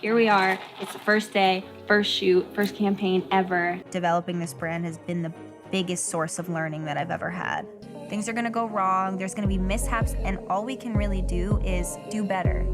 Here we are, it's the first day, first shoot, first campaign ever. Developing this brand has been the biggest source of learning that I've ever had. Things are gonna go wrong, there's gonna be mishaps, and all we can really do is do better.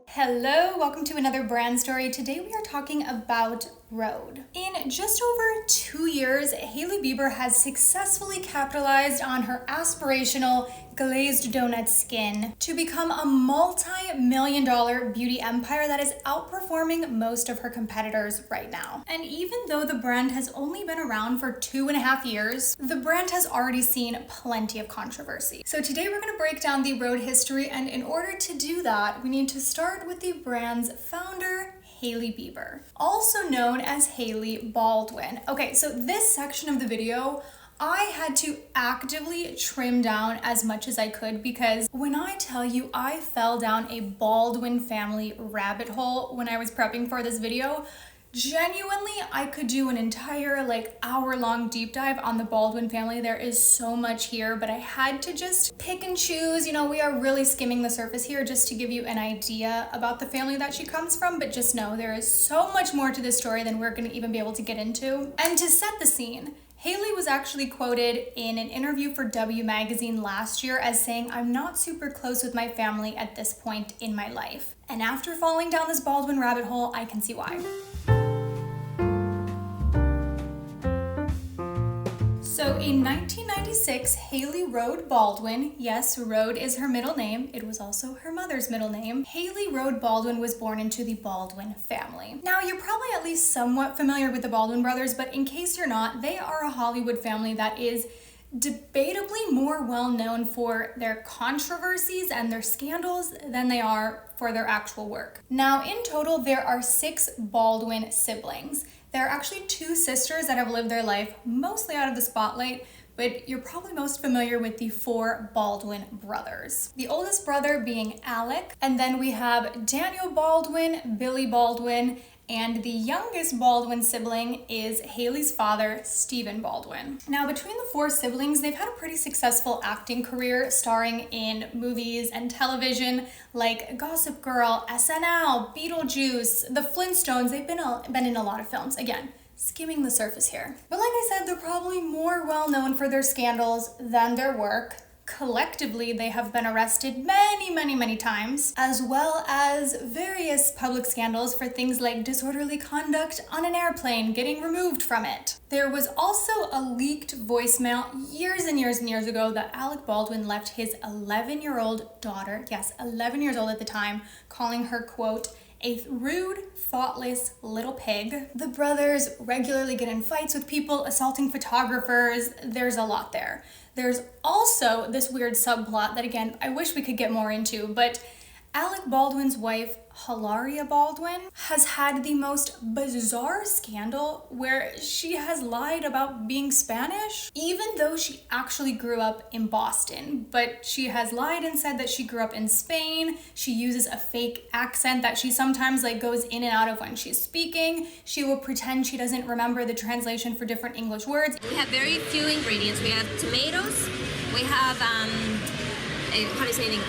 Hello, welcome to another brand story. Today we are talking about Rhode. In just over 2 years, Hailey Bieber has successfully capitalized on her aspirational glazed donut skin to become a multi-million-dollar beauty empire that is outperforming most of her competitors right now. And even though the brand has only been around for 2.5 years, the brand has already seen plenty of controversy. So today we're going to break down the Rhode history, and in order to do that, we need to start with the brand's founder, Hailey Bieber, also known as Hailey Baldwin. Okay, so this section of the video, I had to actively trim down as much as I could, because when I tell you I fell down a Baldwin family rabbit hole when I was prepping for this video, genuinely, I could do an entire hour-long deep dive on the Baldwin family. There is so much here, but I had to just pick and choose. You know, we are really skimming the surface here just to give you an idea about the family that she comes from, but just know there is so much more to this story than we're going to even be able to get into. And to set the scene, Hailey was actually quoted in an interview for W magazine last year as saying, "I'm not super close with my family at this point in my life." And after falling down this Baldwin rabbit hole, I can see why. So in 1996, Hailey Rhode Baldwin, yes, Rhode is her middle name, it was also her mother's middle name, Hailey Rhode Baldwin was born into the Baldwin family. Now, you're probably at least somewhat familiar with the Baldwin brothers, but in case you're not, they are a Hollywood family that is debatably more well known for their controversies and their scandals than they are for their actual work. Now, in total, there are 6 Baldwin siblings. There are actually 2 sisters that have lived their life mostly out of the spotlight, but you're probably most familiar with the 4 Baldwin brothers. The oldest brother being Alec, and then we have Daniel Baldwin, Billy Baldwin, and the youngest Baldwin sibling is Hailey's father, Stephen Baldwin. Now, between the 4 siblings, they've had a pretty successful acting career, starring in movies and television like Gossip Girl, SNL, Beetlejuice, The Flintstones. They've been in a lot of films. Again, skimming the surface here. But like I said, they're probably more well known for their scandals than their work. Collectively, they have been arrested many times, as well as various public scandals for things like disorderly conduct on an airplane, getting removed from it. There was also a leaked voicemail years and years ago that Alec Baldwin left his 11-year-old daughter, yes, 11 years old at the time, calling her, quote, "a rude, thoughtless little pig." The brothers regularly get in fights with people, assaulting photographers. There's a lot there. There's also this weird subplot that, again, I wish we could get more into, but Alec Baldwin's wife, Hilaria Baldwin, has had the most bizarre scandal where she has lied about being Spanish, even though she actually grew up in Boston. But she has lied and said that she grew up in Spain. She uses a fake accent that she sometimes goes in and out of when she's speaking. She will pretend she doesn't remember the translation for different English words. We have very few ingredients. We have tomatoes. We have, how do you say anything?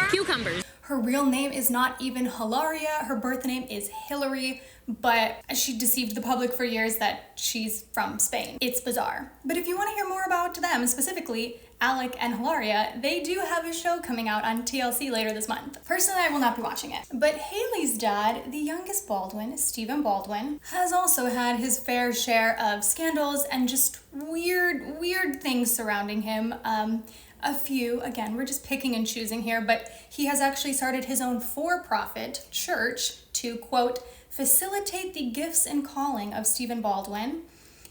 Cucumbers. Her real name is not even Hilaria. Her birth name is Hillary, but she deceived the public for years that she's from Spain. It's bizarre. But if you want to hear more about them, specifically Alec and Hilaria, they do have a show coming out on TLC later this month. Personally, I will not be watching it. But Hailey's dad, the youngest Baldwin, Stephen Baldwin, has also had his fair share of scandals and just weird things surrounding him. A few, again, we're just picking and choosing here, but he has actually started his own for-profit church to, quote, "facilitate the gifts and calling of Stephen Baldwin."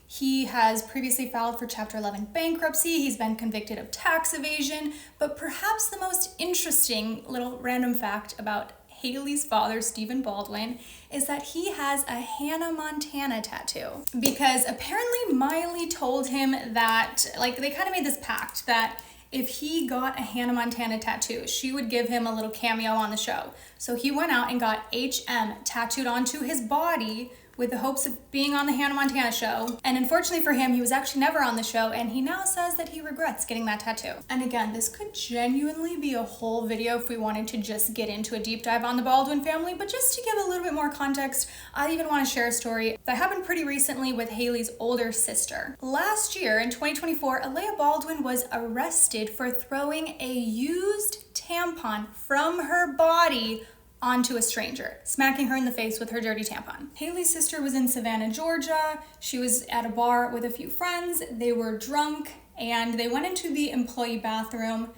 He has previously filed for Chapter 11 bankruptcy. He's been convicted of tax evasion, but perhaps the most interesting little random fact about Hailey's father, Stephen Baldwin, is that he has a Hannah Montana tattoo. Because apparently Miley told him that, they kind of made this pact that if he got a Hannah Montana tattoo, she would give him a little cameo on the show. So he went out and got HM tattooed onto his body, with the hopes of being on the Hannah Montana show. And unfortunately for him, he was actually never on the show, and he now says that he regrets getting that tattoo. And again, this could genuinely be a whole video if we wanted to just get into a deep dive on the Baldwin family, but just to give a little bit more context, I even want to share a story that happened pretty recently with Hailey's older sister. Last year, in 2024, Alea Baldwin was arrested for throwing a used tampon from her body onto a stranger, smacking her in the face with her dirty tampon. Hailey's sister was in Savannah, Georgia. She was at a bar with a few friends. They were drunk and they went into the employee bathroom.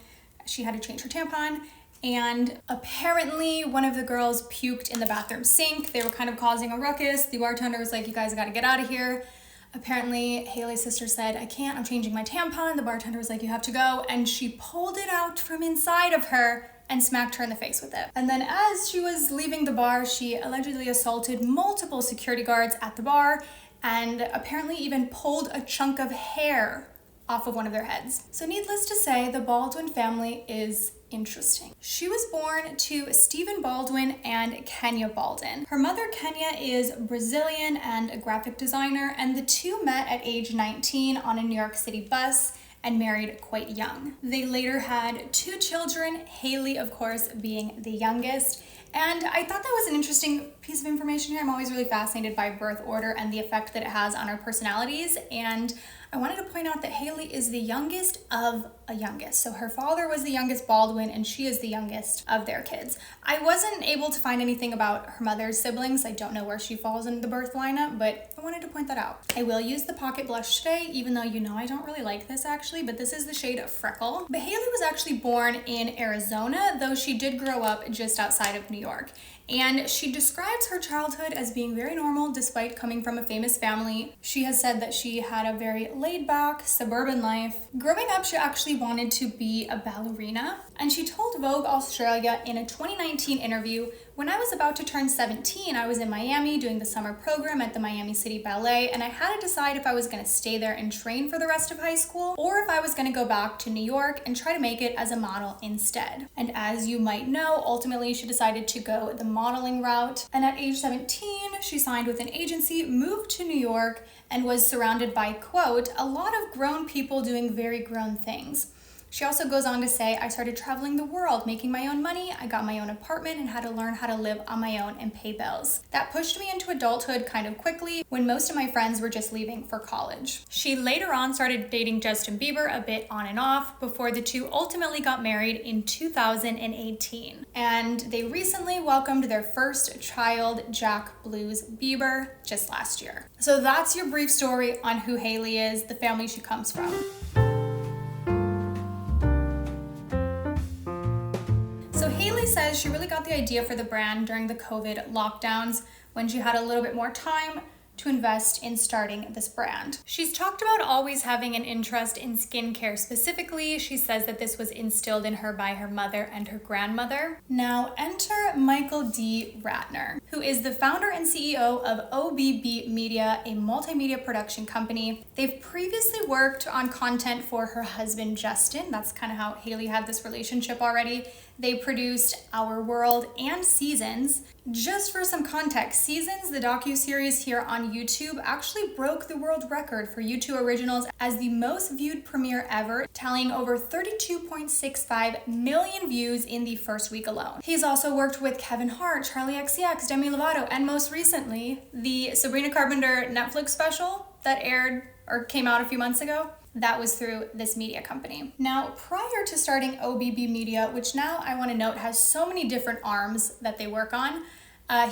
She had to change her tampon, and apparently one of the girls puked in the bathroom sink. They were kind of causing a ruckus. The bartender was like, "You guys gotta get out of here." Apparently, Hailey's sister said, "I can't, I'm changing my tampon." The bartender was like, "You have to go." And she pulled it out from inside of her and smacked her in the face with it. And then as she was leaving the bar, she allegedly assaulted multiple security guards at the bar and apparently even pulled a chunk of hair off of one of their heads. So needless to say, the Baldwin family is interesting. She was born to Stephen Baldwin and Kenya Baldwin. Her mother, Kenya, is Brazilian and a graphic designer, and the two met at age 19 on a New York City bus and married quite young. They later had 2 children, Hailey, of course, being the youngest. And I thought that was an interesting piece of information here. I'm always really fascinated by birth order and the effect that it has on our personalities. And I wanted to point out that Hailey is the youngest of a youngest. So her father was the youngest Baldwin and she is the youngest of their kids. I wasn't able to find anything about her mother's siblings. I don't know where she falls in the birth lineup, but I wanted to point that out. I will use the pocket blush today, even though you know I don't really like this actually, but this is the shade Freckle. But Hailey was actually born in Arizona, though she did grow up just outside of New York. And she describes her childhood as being very normal despite coming from a famous family. She has said that she had a very laid-back suburban life. Growing up, she actually wanted to be a ballerina, and she told Vogue Australia in a 2019 interview, "When I was about to turn 17, I was in Miami doing the summer program at the Miami City Ballet, and I had to decide if I was going to stay there and train for the rest of high school, or if I was going to go back to New York and try to make it as a model instead." And as you might know, ultimately she decided to go the modeling route, and at age 17, she signed with an agency, moved to New York, and was surrounded by, quote, "a lot of grown people doing very grown things." She also goes on to say, "I started traveling the world, making my own money. I got my own apartment and had to learn how to live on my own and pay bills. That pushed me into adulthood kind of quickly when most of my friends were just leaving for college." She later on started dating Justin Bieber a bit on and off before the two ultimately got married in 2018. And they recently welcomed their first child, Jack Blues Bieber, just last year. So that's your brief story on who Hailey is, the family she comes from. So Hailey says she really got the idea for the brand during the COVID lockdowns when she had a little bit more time to invest in starting this brand. She's talked about always having an interest in skincare specifically. She says that this was instilled in her by her mother and her grandmother. Now enter Michael D. Ratner, who is the founder and CEO of OBB Media, a multimedia production company. They've previously worked on content for her husband, Justin. That's kind of how Hailey had this relationship already. They produced Our World and Seasons. Just for some context, Seasons, the docuseries here on YouTube, actually broke the world record for YouTube originals as the most viewed premiere ever, tallying over 32.65 million views in the first week alone. He's also worked with Kevin Hart, Charli XCX, Demi Lovato, and most recently, the Sabrina Carpenter Netflix special that aired or came out a few months ago. That was through this media company. Now, prior to starting OBB Media, which now I want to note has so many different arms that they work on,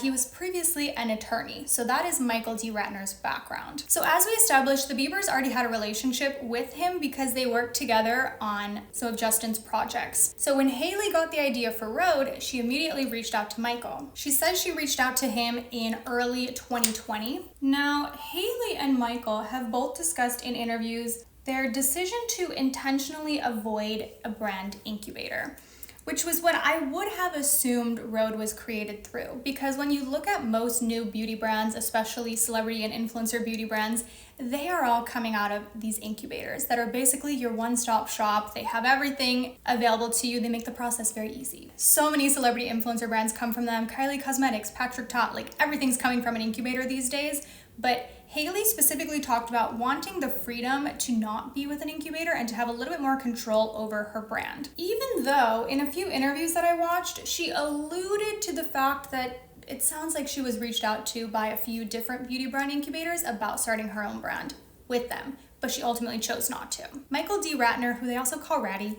he was previously an attorney. So that is Michael D. Ratner's background. So as we established, the Biebers already had a relationship with him because they worked together on some of Justin's projects. So when Hailey got the idea for Rhode, she immediately reached out to Michael. She says she reached out to him in early 2020. Now, Hailey and Michael have both discussed in interviews their decision to intentionally avoid a brand incubator. which was what I would have assumed Rhode was created through. Because when you look at most new beauty brands, especially celebrity and influencer beauty brands, they are all coming out of these incubators that are basically your one-stop shop. They have everything available to you. They make the process very easy. So many celebrity influencer brands come from them. Kylie Cosmetics, Patrick Ta, like everything's coming from an incubator these days. But Hailey specifically talked about wanting the freedom to not be with an incubator and to have a little bit more control over her brand. Even though in a few interviews that I watched, she alluded to the fact that it sounds like she was reached out to by a few different beauty brand incubators about starting her own brand with them, but she ultimately chose not to. Michael D. Ratner, who they also call Ratty,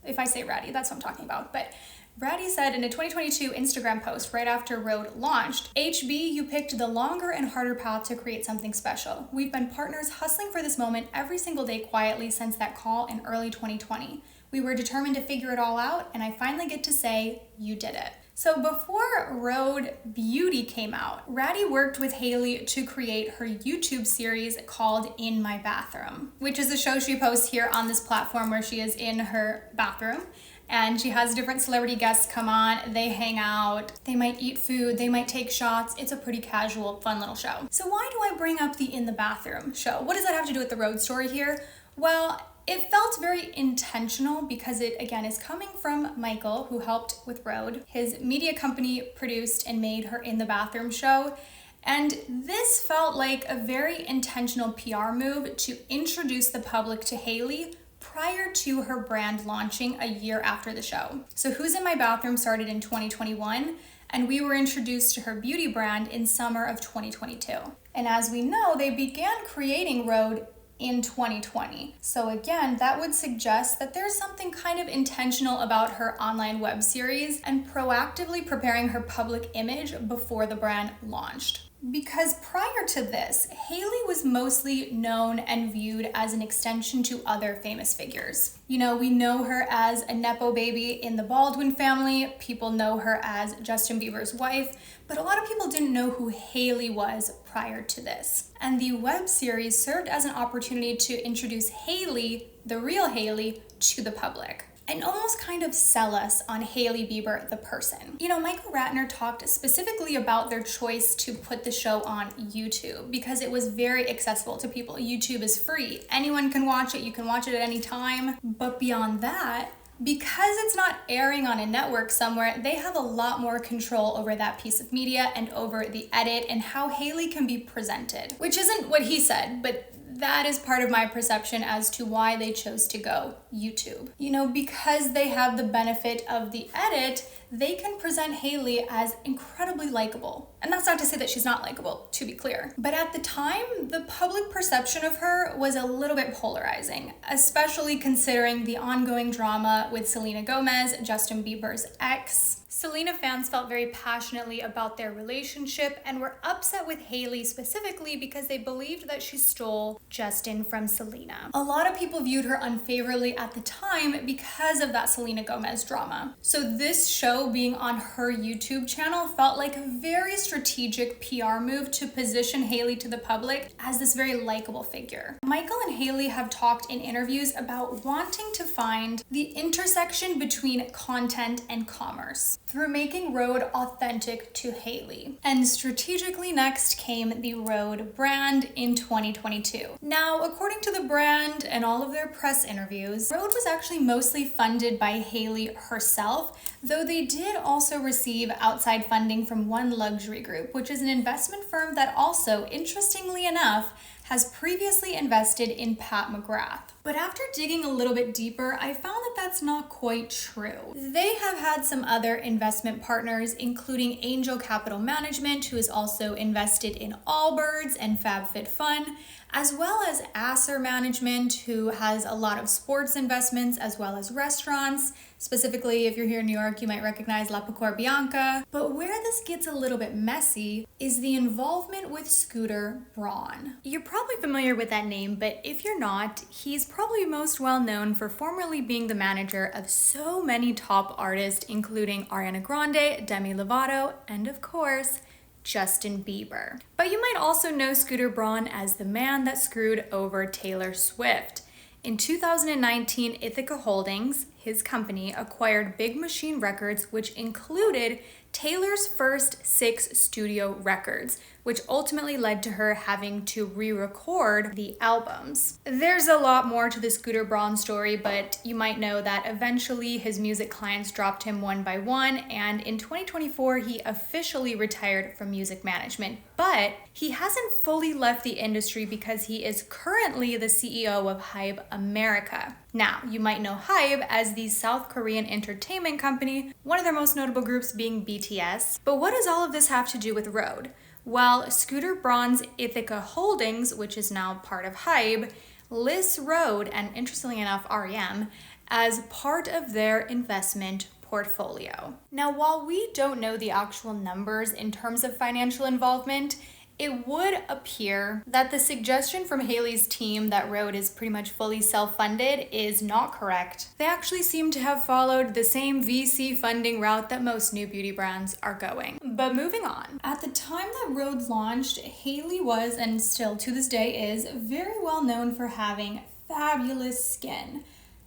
if I say Ratty, that's what I'm talking about, but Ratty said in a 2022 Instagram post right after Rhode launched, "HB, you picked the longer and harder path to create something special. We've been partners hustling for this moment every single day quietly since that call in early 2020. We were determined to figure it all out, and I finally get to say, you did it." So before Rhode Beauty came out, Ratty worked with Hailey to create her YouTube series called In My Bathroom, which is a show she posts here on this platform where she is in her bathroom. And she has different celebrity guests come on, they hang out, they might eat food, they might take shots. It's a pretty casual, fun little show. So why do I bring up the In the Bathroom show? What does that have to do with the Rhode story here? Well, it felt very intentional because it, again, is coming from Michael, who helped with Rhode. His media company produced and made her In the Bathroom show. And this felt like a very intentional PR move to introduce the public to Hailey prior to her brand launching a year after the show. So Who's in My Bathroom started in 2021, and we were introduced to her beauty brand in summer of 2022. And as we know, they began creating Rhode in 2020. So again, that would suggest that there's something kind of intentional about her online web series and proactively preparing her public image before the brand launched. Because prior to this, Hailey was mostly known and viewed as an extension to other famous figures. You know, we know her as a Nepo baby in the Baldwin family. People know her as Justin Bieber's wife, but a lot of people didn't know who Hailey was prior to this. And the web series served as an opportunity to introduce Hailey, the real Hailey, to the public, and almost kind of sell us on Hailey Bieber, the person. You know, Michael Ratner talked specifically about their choice to put the show on YouTube because it was very accessible to people. YouTube is free. Anyone can watch it. You can watch it at any time. But beyond that, because it's not airing on a network somewhere, they have a lot more control over that piece of media and over the edit and how Hailey can be presented, which isn't what he said, but that is part of my perception as to why they chose to go YouTube. You know, because they have the benefit of the edit, they can present Hailey as incredibly likable. And that's not to say that she's not likable, to be clear. But at the time, the public perception of her was a little bit polarizing, especially considering the ongoing drama with Selena Gomez, Justin Bieber's ex. Selena fans felt very passionately about their relationship and were upset with Hailey specifically because they believed that she stole Justin from Selena. A lot of people viewed her unfavorably at the time because of that Selena Gomez drama. So this show being on her YouTube channel felt like a very strategic PR move to position Hailey to the public as this very likable figure. Michael and Hailey have talked in interviews about wanting to find the intersection between content and commerce through making Rhode authentic to Hailey. And strategically next came the Rhode brand in 2022. Now, according to the brand and all of their press interviews, Rhode was actually mostly funded by Hailey herself, though they did also receive outside funding from One Luxury Group, which is an investment firm that also, interestingly enough, has previously invested in Pat McGrath. But after digging a little bit deeper, I found that that's not quite true. They have had some other investment partners, including Angel Capital Management, who is also invested in Allbirds and FabFitFun, as well as Acer Management, who has a lot of sports investments as well as restaurants. Specifically, if you're here in New York, you might recognize La Pecora Bianca. But where this gets a little bit messy is the involvement with Scooter Braun. You're probably familiar with that name, but if you're not, he's probably most well known for formerly being the manager of so many top artists, including Ariana Grande, Demi Lovato, and of course, Justin Bieber. But you might also know Scooter Braun as the man that screwed over Taylor Swift. In 2019, Ithaca Holdings, his company, acquired Big Machine Records, which included Taylor's first 6 studio records, which ultimately led to her having to re-record the albums. There's a lot more to the Scooter Braun story, but you might know that eventually his music clients dropped him one by one, and in 2024 he officially retired from music management. But he hasn't fully left the industry because he is currently the CEO of HYBE America. Now, you might know HYBE as the South Korean entertainment company, one of their most notable groups being BTS. But what does all of this have to do with Rhode? Well, Scooter Braun's Ithaca Holdings, which is now part of HYBE, lists Rhode, and interestingly enough REM, as part of their investment portfolio. Now, while we don't know the actual numbers in terms of financial involvement, it would appear that the suggestion from Hailey's team that Rhode is pretty much fully self-funded is not correct. They actually seem to have followed the same VC funding route that most new beauty brands are going. But moving on. At the time that Rhode launched, Hailey was, and still to this day is, very well known for having fabulous skin.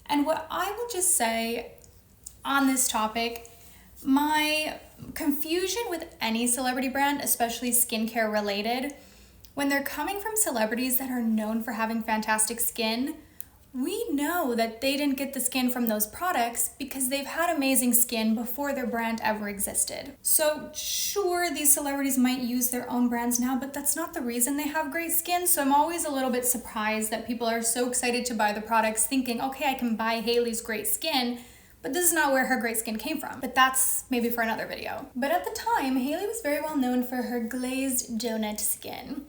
And what I will just say on this topic, my confusion with any celebrity brand, especially skincare related, when they're coming from celebrities that are known for having fantastic skin, we know that they didn't get the skin from those products because they've had amazing skin before their brand ever existed. So sure, these celebrities might use their own brands now, but that's not the reason they have great skin. So I'm always a little bit surprised that people are so excited to buy the products thinking, okay, I can buy Hailey's great skin, but this is not where her great skin came from. But that's maybe for another video. But at the time, Hailey was very well known for her glazed donut skin.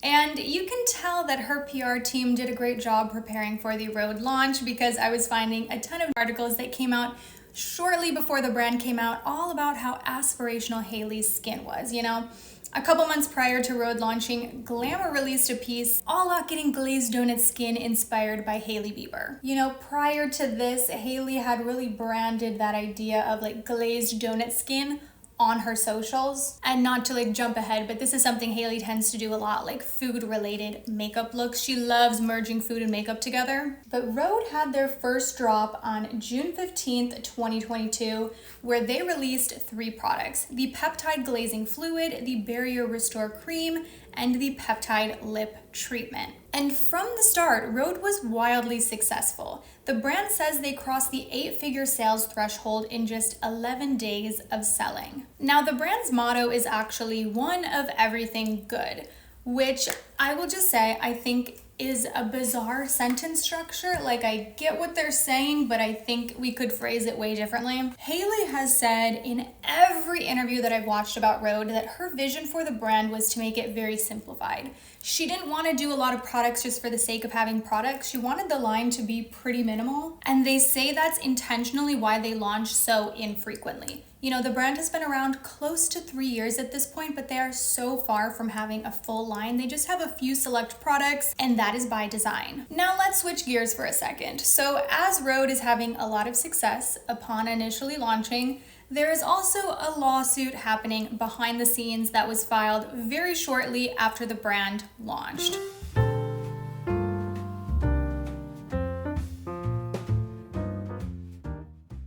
And you can tell that her PR team did a great job preparing for the Rhode launch, because I was finding a ton of articles that came out shortly before the brand came out all about how aspirational Hailey's skin was, you know? A couple months prior to Rhode launching, Glamour released a piece all about getting glazed donut skin inspired by Hailey Bieber. You know, prior to this, Hailey had really branded that idea of like glazed donut skin on her socials. And not to like jump ahead, but this is something Hailey tends to do a lot, like food related makeup looks. She loves merging food and makeup together. But Rhode had their first drop on June 15th, 2022, where they released 3 products: the Peptide Glazing Fluid, the Barrier Restore Cream, and the Peptide Lip Treatment. And from the start, Rhode was wildly successful. The brand says they crossed the 8-figure sales threshold in just 11 days of selling. Now, the brand's motto is actually one of everything good, which I will just say I think is a bizarre sentence structure. Like, I get what they're saying, but I think we could phrase it way differently. Hailey has said in every interview that I've watched about Rhode that her vision for the brand was to make it very simplified. She didn't want to do a lot of products just for the sake of having products. She wanted the line to be pretty minimal. And they say that's intentionally why they launched so infrequently. You know, the brand has been around close to 3 years at this point, but they are so far from having a full line. They just have a few select products, and that is by design. Now let's switch gears for a second. So as Rhode is having a lot of success upon initially launching, there is also a lawsuit happening behind the scenes that was filed very shortly after the brand launched.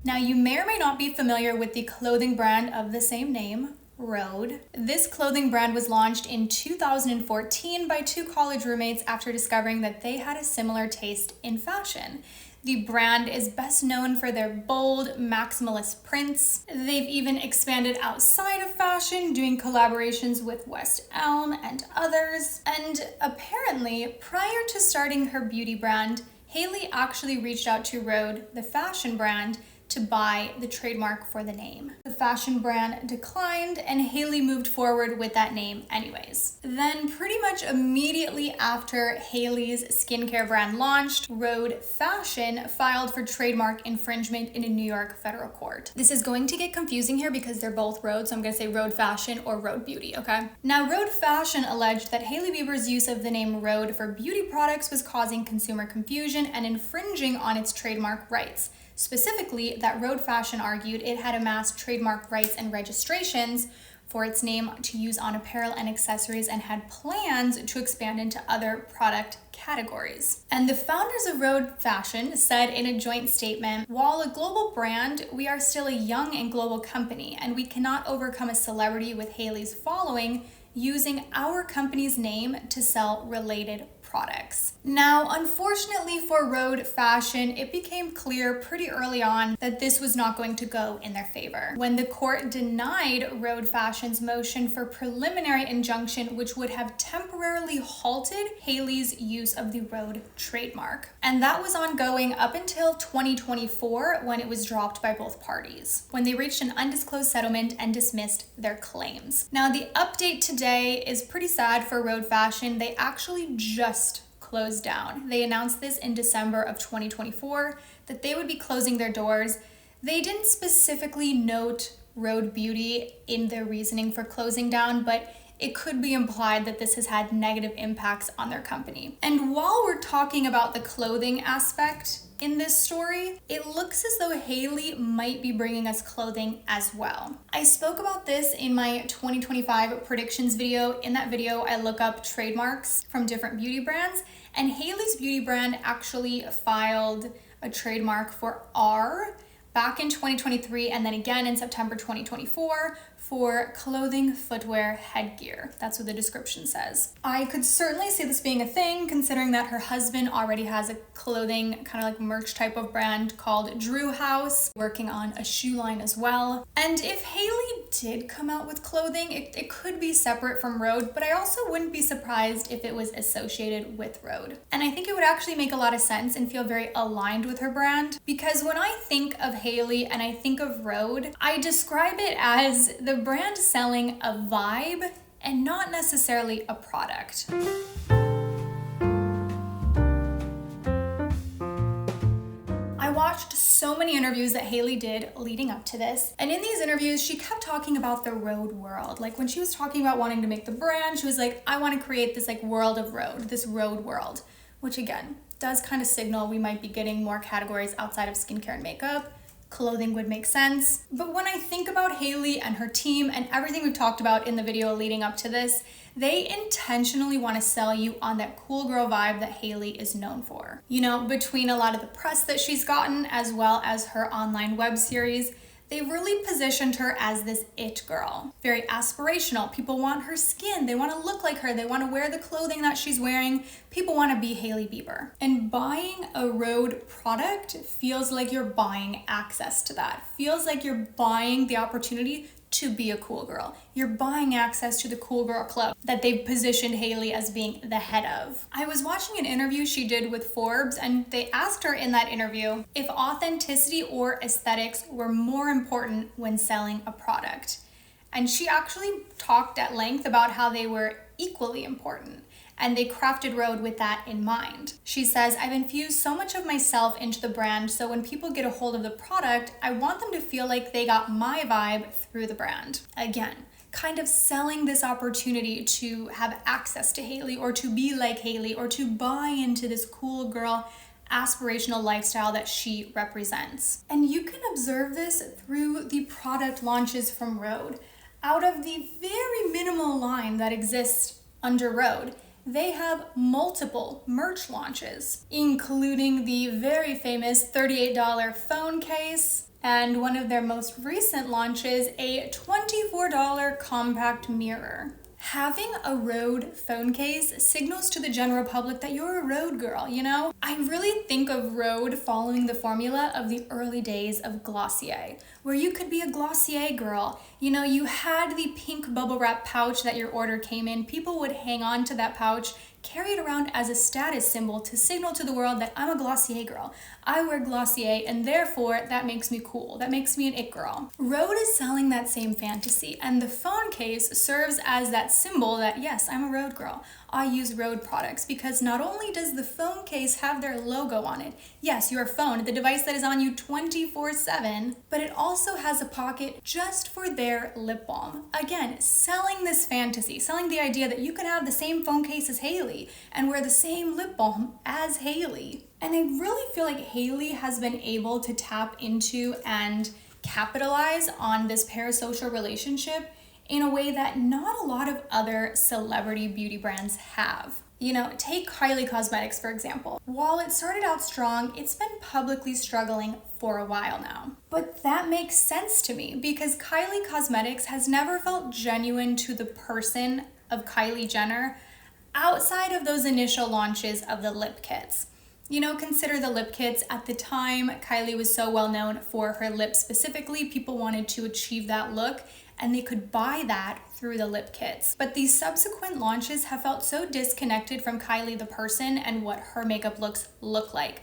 Now, you may or may not be familiar with the clothing brand of the same name, Rhode. This clothing brand was launched in 2014 by 2 college roommates after discovering that they had a similar taste in fashion. The brand is best known for their bold, maximalist prints. They've even expanded outside of fashion, doing collaborations with West Elm and others. And apparently, prior to starting her beauty brand, Hailey actually reached out to Rhode, the fashion brand, to buy the trademark for the name. The fashion brand declined, and Hailey moved forward with that name anyways. Then pretty much immediately after Hailey's skincare brand launched, Rhode Fashion filed for trademark infringement in a New York federal court. This is going to get confusing here because they're both Rhode, so I'm gonna say Rhode Fashion or Rhode Beauty, okay? Now, Rhode Fashion alleged that Hailey Bieber's use of the name Rhode for beauty products was causing consumer confusion and infringing on its trademark rights. Specifically, that Rhode Fashion argued it had amassed trademark rights and registrations for its name to use on apparel and accessories and had plans to expand into other product categories. And the founders of Rhode Fashion said in a joint statement, while a global brand, we are still a young and global company, and we cannot overcome a celebrity with Hailey's following using our company's name to sell related products. Now, unfortunately for Rhode Fashion, it became clear pretty early on that this was not going to go in their favor when the court denied Rhode Fashion's motion for preliminary injunction, which would have temporarily halted Hailey's use of the Rhode trademark. And that was ongoing up until 2024 when it was dropped by both parties, when they reached an undisclosed settlement and dismissed their claims. Now, the update today is pretty sad for Rhode Fashion. They actually just closed down. They announced this in December of 2024 that they would be closing their doors. They didn't specifically note Rhode Beauty in their reasoning for closing down, but it could be implied that this has had negative impacts on their company. And while we're talking about the clothing aspect in this story, it looks as though Hailey might be bringing us clothing as well. I spoke about this in my 2025 predictions video. In that video, I look up trademarks from different beauty brands, and Hailey's beauty brand actually filed a trademark for R back in 2023 and then again in September 2024 for clothing, footwear, headgear. That's what the description says. I could certainly see this being a thing, considering that her husband already has a clothing kind of like merch type of brand called Drew House, working on a shoe line as well. And if Hailey did come out with clothing, it could be separate from Rhode, but I also wouldn't be surprised if it was associated with Rhode. And I think it would actually make a lot of sense and feel very aligned with her brand, because when I think of Hailey and I think of Rhode, I describe it as the brand selling a vibe and not necessarily a product. I watched so many interviews that Hailey did leading up to this, and in these interviews she kept talking about the Rhode world. Like when she was talking about wanting to make the brand, she was like, I want to create this like world of Rhode, this Rhode world, which again does kind of signal we might be getting more categories outside of skincare and makeup. Clothing would make sense. But when I think about Hailey and her team and everything we've talked about in the video leading up to this, they intentionally want to sell you on that cool girl vibe that Hailey is known for. You know, between a lot of the press that she's gotten as well as her online web series, they really positioned her as this it girl. Very aspirational. People want her skin. They want to look like her. They want to wear the clothing that she's wearing. People want to be Hailey Bieber. And buying a Rhode product feels like you're buying access to that. Feels like you're buying the opportunity to be a cool girl. You're buying access to the cool girl club that they've positioned Hailey as being the head of. I was watching an interview she did with Forbes, and they asked her in that interview if authenticity or aesthetics were more important when selling a product. And she actually talked at length about how they were equally important, and they crafted Rhode with that in mind. She says, I've infused so much of myself into the brand, so when people get a hold of the product, I want them to feel like they got my vibe through the brand. Again, kind of selling this opportunity to have access to Hailey or to be like Hailey or to buy into this cool girl aspirational lifestyle that she represents. And you can observe this through the product launches from Rhode. Out of the very minimal line that exists under Rhode, they have multiple merch launches, including the very famous $38 phone case, and one of their most recent launches, a $24 compact mirror. Having a Rhode phone case signals to the general public that you're a Rhode girl, you know? I really think of Rhode following the formula of the early days of Glossier, where you could be a Glossier girl. You know, you had the pink bubble wrap pouch that your order came in. People would hang on to that pouch, carry it around as a status symbol to signal to the world that I'm a Glossier girl. I wear Glossier, and therefore that makes me cool. That makes me an it girl. Rhode is selling that same fantasy, and the phone case serves as that symbol that, yes, I'm a Rhode girl. I use Rhode products, because not only does the phone case have their logo on it, yes, your phone, the device that is on you 24/7, but it also has a pocket just for their lip balm. Again, selling this fantasy, selling the idea that you can have the same phone case as Hailey and wear the same lip balm as Hailey. And I really feel like Hailey has been able to tap into and capitalize on this parasocial relationship in a way that not a lot of other celebrity beauty brands have. You know, take Kylie Cosmetics, for example. While it started out strong, it's been publicly struggling for a while now. But that makes sense to me because Kylie Cosmetics has never felt genuine to the person of Kylie Jenner outside of those initial launches of the lip kits. You know, consider the lip kits. At the time, Kylie was so well known for her lips specifically, people wanted to achieve that look and they could buy that through the lip kits. But these subsequent launches have felt so disconnected from Kylie the person and what her makeup looks look like.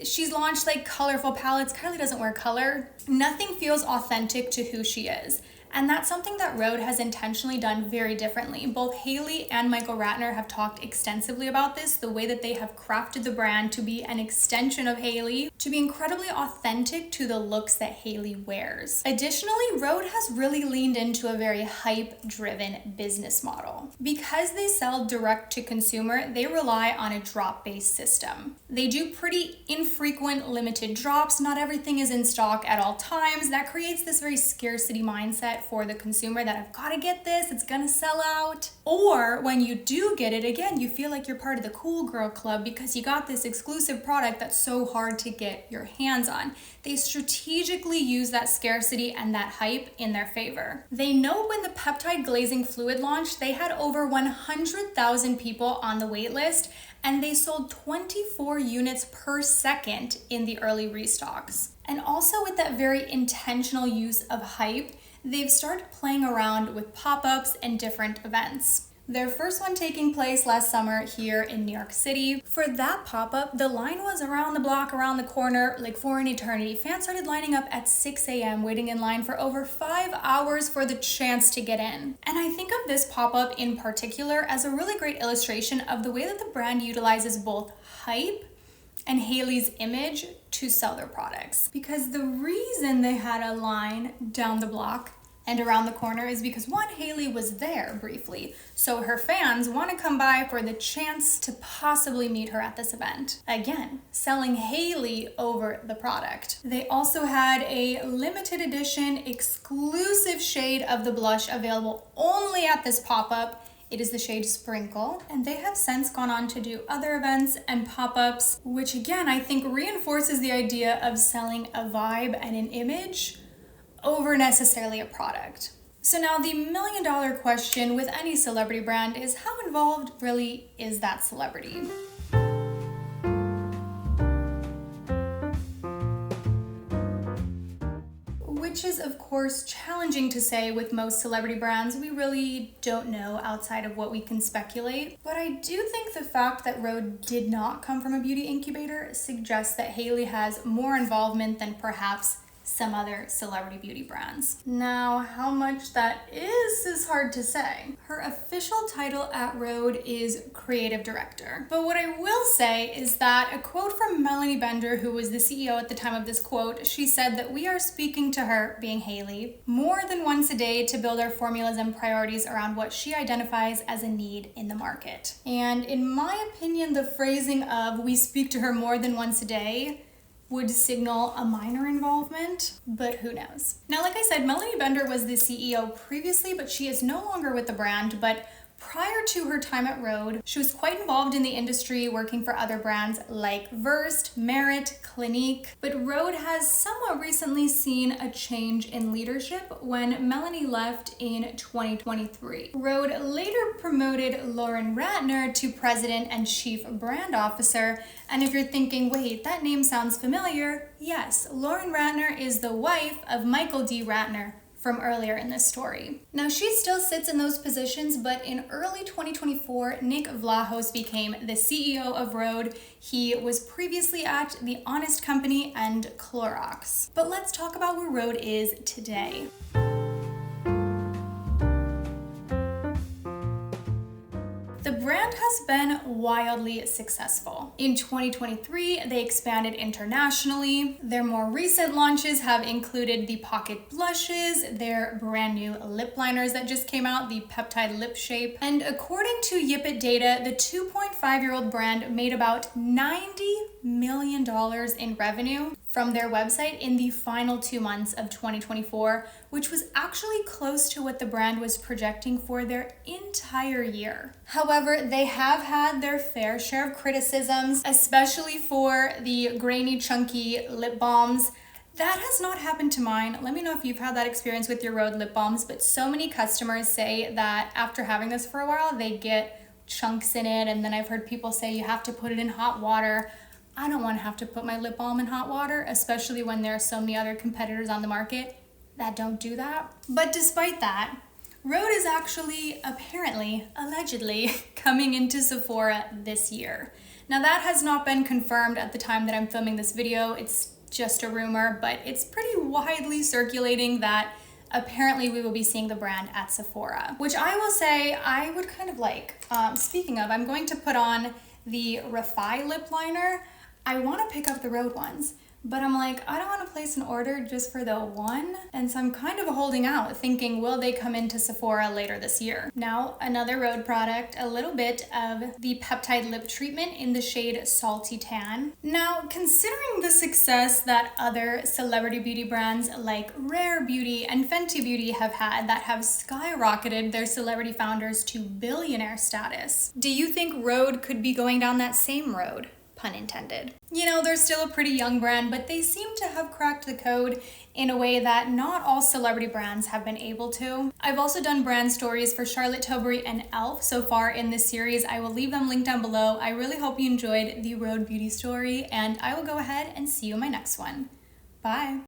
She's launched like colorful palettes. Kylie doesn't wear color. Nothing feels authentic to who she is. And that's something that Rhode has intentionally done very differently. Both Hailey and Michael Ratner have talked extensively about this, the way that they have crafted the brand to be an extension of Hailey, to be incredibly authentic to the looks that Hailey wears. Additionally, Rhode has really leaned into a very hype-driven business model. Because they sell direct to consumer, they rely on a drop-based system. They do pretty infrequent limited drops. Not everything is in stock at all times. That creates this very scarcity mindset for the consumer that I've got to get this, it's gonna sell out. Or when you do get it, again, you feel like you're part of the cool girl club because you got this exclusive product that's so hard to get your hands on. They strategically use that scarcity and that hype in their favor. They know when the peptide glazing fluid launched, they had over 100,000 people on the wait list and they sold 24 units per second in the early restocks. And also with that very intentional use of hype, they've started playing around with pop-ups and different events. Their first one taking place last summer here in New York City. For that pop-up, the line was around the block, around the corner, like for an eternity. Fans started lining up at 6 a.m., waiting in line for over 5 hours for the chance to get in. And I think of this pop-up in particular as a really great illustration of the way that the brand utilizes both hype and Hailey's image to sell their products. Because the reason they had a line down the block and around the corner is because one, Hailey was there briefly, so her fans want to come by for the chance to possibly meet her at this event. Again, selling Hailey over the product. They also had a limited edition exclusive shade of the blush available only at this pop-up. It is the shade Sprinkle, and they have since gone on to do other events and pop-ups, which again, I think reinforces the idea of selling a vibe and an image over necessarily a product. So now the million-dollar question with any celebrity brand is how involved really is that celebrity? Which is of course challenging to say with most celebrity brands. We really don't know outside of what we can speculate. But I do think the fact that Rhode did not come from a beauty incubator suggests that Hailey has more involvement than perhaps some other celebrity beauty brands. Now, how much that is hard to say. Her official title at Rhode is Creative Director. But what I will say is that a quote from Melanie Bender, who was the CEO at the time of this quote, she said that we are speaking to her, being Hailey, more than once a day to build our formulas and priorities around what she identifies as a need in the market. And in my opinion, the phrasing of we speak to her more than once a day would signal a minor involvement, but who knows. Now, like I said, Melanie Bender was the CEO previously, but she is no longer with the brand, but prior to her time at Rhode, she was quite involved in the industry, working for other brands like Versed, Merit, Clinique. But Rhode has somewhat recently seen a change in leadership when Melanie left in 2023. Rhode later promoted Lauren Ratner to President and Chief Brand Officer. And if you're thinking, wait, that name sounds familiar, yes, Lauren Ratner is the wife of Michael D. Ratner from earlier in this story. Now, she still sits in those positions, but in early 2024, Nick Vlahos became the CEO of Rhode. He was previously at The Honest Company and Clorox. But let's talk about where Rhode is today. The brand has been wildly successful. In 2023, they expanded internationally. Their more recent launches have included the Pocket Blushes, their brand new lip liners that just came out, the Peptide Lip Shape. And according to Yipit data, the 2.5-year-old brand made about $90 million in revenue from their website in the final 2 months of 2024, which was actually close to what the brand was projecting for their entire year. However, they have had their fair share of criticisms, especially for the grainy, chunky lip balms. That has not happened to mine. Let me know if you've had that experience with your Rhode lip balms, but so many customers say that after having this for a while, they get chunks in it, and then I've heard people say you have to put it in hot water. I don't want to have to put my lip balm in hot water, especially when there are so many other competitors on the market that don't do that. But despite that, Rhode is actually, apparently, allegedly, coming into Sephora this year. Now that has not been confirmed at the time that I'm filming this video. It's just a rumor, but it's pretty widely circulating that apparently we will be seeing the brand at Sephora, which I will say I would kind of like. Speaking of, I'm going to put on the Refy lip liner. I want to pick up the Rhode ones, but I'm like, I don't want to place an order just for the one. And so I'm kind of holding out, thinking, will they come into Sephora later this year? Now, another Rhode product, a little bit of the Peptide Lip Treatment in the shade Salty Tan. Now, considering the success that other celebrity beauty brands like Rare Beauty and Fenty Beauty have had that have skyrocketed their celebrity founders to billionaire status, do you think Rhode could be going down that same road? Pun intended. You know, they're still a pretty young brand, but they seem to have cracked the code in a way that not all celebrity brands have been able to. I've also done brand stories for Charlotte Tilbury and e.l.f. so far in this series. I will leave them linked down below. I really hope you enjoyed the Rhode beauty story, and I will go ahead and see you in my next one. Bye.